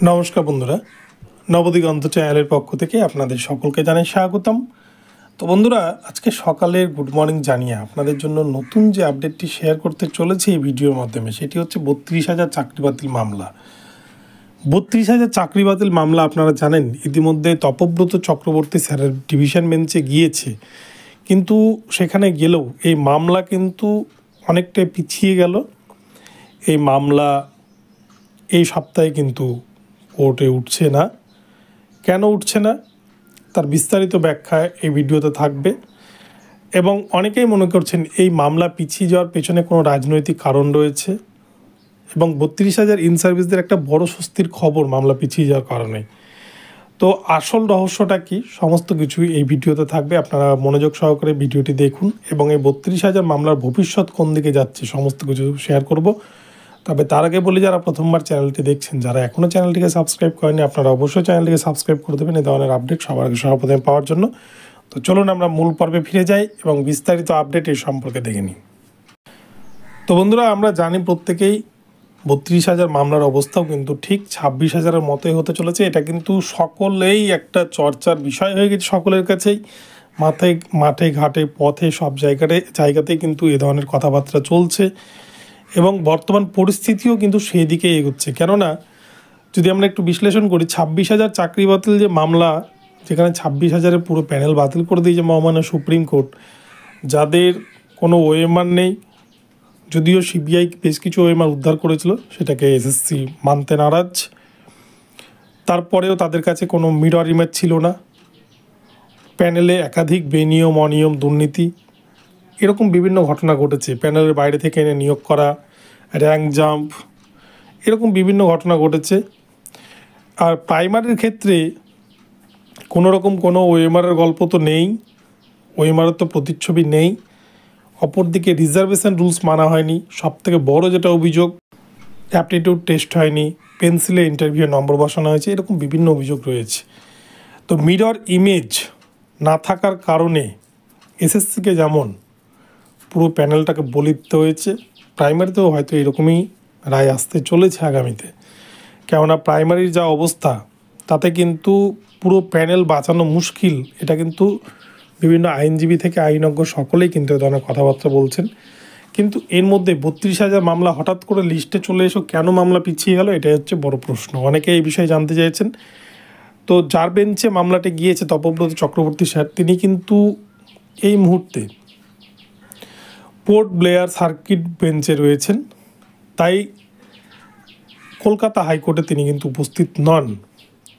নমস্কার বন্ধুরা, নবদিগন্ত চ্যানেলের পক্ষ থেকে আপনাদের সকলকে জানাই স্বাগতম। তো বন্ধুরা, আজকে সকালের গুড মর্নিং জানিয়ে আপনাদের জন্য নতুন যে আপডেটটি শেয়ার করতে চলেছে এই ভিডিওর মাধ্যমে, সেটি হচ্ছে 32,000 চাকরি বাতিল মামলা। 32,000 চাকরি বাতিল মামলা আপনারা জানেন ইতিমধ্যে তপব্রত চক্রবর্তী স্যারের ডিভিশন বেঞ্চে গিয়েছে, কিন্তু সেখানে গেলেও এই মামলা কিন্তু অনেকটাই পিছিয়ে গেল। এই মামলা এই সপ্তাহে কিন্তু কোর্টে উঠছে না। কেন উঠছে না তার বিস্তারিত ব্যাখ্যা এই ভিডিওতে থাকবে। এবং অনেকেই মনে করছেন এই মামলা পিছিয়ে যাওয়ার পেছনে কোনো রাজনৈতিক কারণ রয়েছে, এবং 32,000 ইন সার্ভিসদের একটা বড় স্বস্তির খবর মামলা পিছিয়ে যাওয়ার কারণে। তো আসল রহস্যটা কি, সমস্ত কিছুই এই ভিডিওতে থাকবে। আপনারা মনোযোগ সহকারে ভিডিওটি দেখুন এবং এই 32,000 মামলার ভবিষ্যৎ কোন দিকে যাচ্ছে সমস্ত কিছু শেয়ার করব। তবে তার আগে বলি, যারা প্রথমবার চ্যানেলটি দেখছেন, যারা এখনও চ্যানেলটিকে সাবস্ক্রাইব করেনি, আপনারা অবশ্যই চ্যানেলটিকে সাবস্ক্রাইব করে দেবেন এই ধরনের আপডেট সবার আগে সর্বপ্রথম পাওয়ার জন্য। তো চলুন আমরা মূল পর্বে ফিরে যাই এবং বিস্তারিত আপডেট এই সম্পর্কে দেখে নিই। তো বন্ধুরা, আমরা জানি প্রত্যেকেই 32,000 মামলার অবস্থাও কিন্তু ঠিক 26,000-এর মতোই হতে চলেছে। এটা কিন্তু সকলেই একটা চর্চার বিষয় হয়ে গেছে সকলের কাছেই। মাঠে ঘাটে পথে সব জায়গাতেই কিন্তু এ ধরনের কথাবার্তা চলছে এবং বর্তমান পরিস্থিতিও কিন্তু সেই দিকে এগোচ্ছে। কেননা যদি আমরা একটু বিশ্লেষণ করি, 26,000 চাকরি বাতিল যে মামলা, যেখানে 26,000-এর পুরো প্যানেল বাতিল করে দিয়েছে মহামান্য সুপ্রিম কোর্ট, যাদের কোনো ওএমআর নেই, যদিও সিবিআই বেশ কিছু ওএমআর উদ্ধার করেছিল, সেটাকে এসএসসি মানতে নারাজ। তারপরেও তাদের কাছে কোনো মিরর ইমেজ ছিল না। প্যানেলে একাধিক বেনিয়ম অনিয়ম দুর্নীতি এরকম বিভিন্ন ঘটনা ঘটেছে। প্যানেলের বাইরে থেকে এনে নিয়োগ করা, র্যাঙ্ক জাম্প, এরকম বিভিন্ন ঘটনা ঘটেছে। আর প্রাইমারির ক্ষেত্রে কোনো রকম কোনো ওএমআরের গল্প তো নেই, ওএমআরের তো প্রতিচ্ছবি নেই। অপরদিকে রিজার্ভেশন রুলস মানা হয়নি। সবথেকে বড় যেটা অভিযোগ, অ্যাপটিটিউড টেস্ট হয়নি, পেন্সিলে ইন্টারভিউ নম্বর বসানো হয়েছে, এরকম বিভিন্ন অভিযোগ রয়েছে। তো মিরর ইমেজ না থাকার কারণে এসএসসিকে যেমন পুরো প্যানেলটাকে বলি দিতে হয়েছে, প্রাইমারিতেও হয়তো এরকমই রায় আসতে চলেছে আগামীতে। কেননা প্রাইমারির যা অবস্থা, তাতে কিন্তু পুরো প্যানেল বাঁচানো মুশকিল। এটা কিন্তু বিভিন্ন আইনজীবী থেকে আইনজ্ঞ সকলেই কিন্তু এ ধরনের কথাবার্তা বলছেন। কিন্তু এর মধ্যে 32,000 মামলা হঠাৎ করে লিস্টে চলে এসো, কেন মামলা পিছিয়ে গেল, এটাই হচ্ছে বড় প্রশ্ন। অনেকে এই বিষয়ে জানতে চাইছেন। তো যার বেঞ্চে মামলাটি গিয়েছে তপব্রত চক্রবর্তী স্যার, তিনি কিন্তু এই মুহূর্তে পোর্ট ব্লেয়ার সার্কিট বেঞ্চে রয়েছেন। তাই কলকাতা হাইকোর্টে তিনি কিন্তু উপস্থিত নন।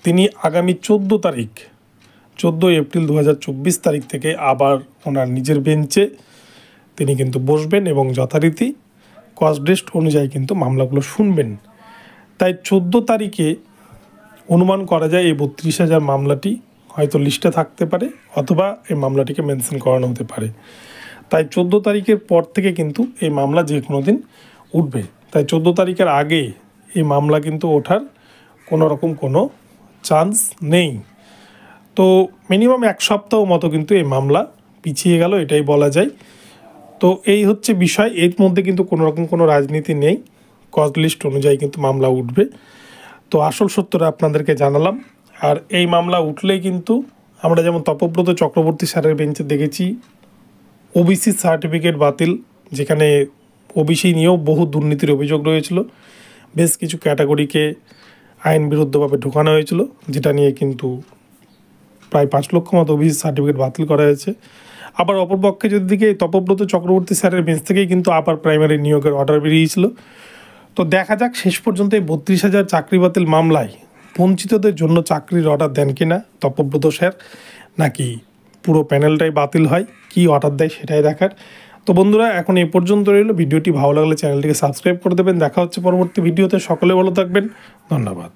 তিনি আগামী 14 এপ্রিল 2024 তারিখ থেকে আবার ওনার নিজের বেঞ্চে তিনি কিন্তু বসবেন এবং যথারীতি কজ লিস্ট অনুযায়ী কিন্তু মামলাগুলো শুনবেন। তাই 14 তারিখে অনুমান করা যায় এই 32,000 মামলাটি হয়তো লিস্টে থাকতে পারে, অথবা এই মামলাটিকে মেনশন করানো হতে পারে। তাই 14 তারিখের পর থেকে কিন্তু এই মামলা যে কোনো দিন উঠবে। তাই 14 তারিখের আগে এই মামলা কিন্তু ওঠার কোনো চান্স নেই। তো মিনিমাম 1 সপ্তাহ মতো কিন্তু এই মামলা পিছিয়ে গেল, এটাই বলা যায়। তো এই হচ্ছে বিষয়। এর মধ্যে কিন্তু কোনো রাজনীতি নেই, কজ লিস্ট অনুযায়ী কিন্তু মামলা উঠবে। তো আসল সত্যটা আপনাদেরকে জানালাম। আর এই মামলা উঠলেই কিন্তু আমরা যেমন তপব্রত চক্রবর্তী স্যারের বেঞ্চে দেখেছি ওবিসি সার্টিফিকেট বাতিল, যেখানে ওবিসি নিয়েও বহু দুর্নীতির অভিযোগ রয়েছিল। বেশ কিছু ক্যাটাগরিকে আইন বিরুদ্ধভাবে ঢোকানো হয়েছিল, যেটা নিয়ে কিন্তু প্রায় 5 লক্ষ মতো ওবিসি সার্টিফিকেট বাতিল করা হয়েছে। আবার অপরপক্ষে যদি দিকে তপব্রত চক্রবর্তী স্যারের বেঞ্চ থেকেই কিন্তু আবার প্রাইমারি নিয়োগের অর্ডার বেরিয়েছিল। তো দেখা যাক শেষ পর্যন্ত এই 32,000 চাকরি বাতিল মামলায় বঞ্চিতদের জন্য চাকরির অর্ডার দেন কিনা তপব্রত স্যার, নাকি পুরো প্যানেলটাই বাতিল হয়, কি অর্ডার দেয় সেটাই দেখার। তো বন্ধুরা, এখন এই পর্যন্ত রইল। ভিডিওটি ভালো লাগলে চ্যানেলটিকে সাবস্ক্রাইব করে দেবেন। দেখা হচ্ছে পরবর্তী ভিডিওতে। সকলে ভালো থাকবেন, ধন্যবাদ।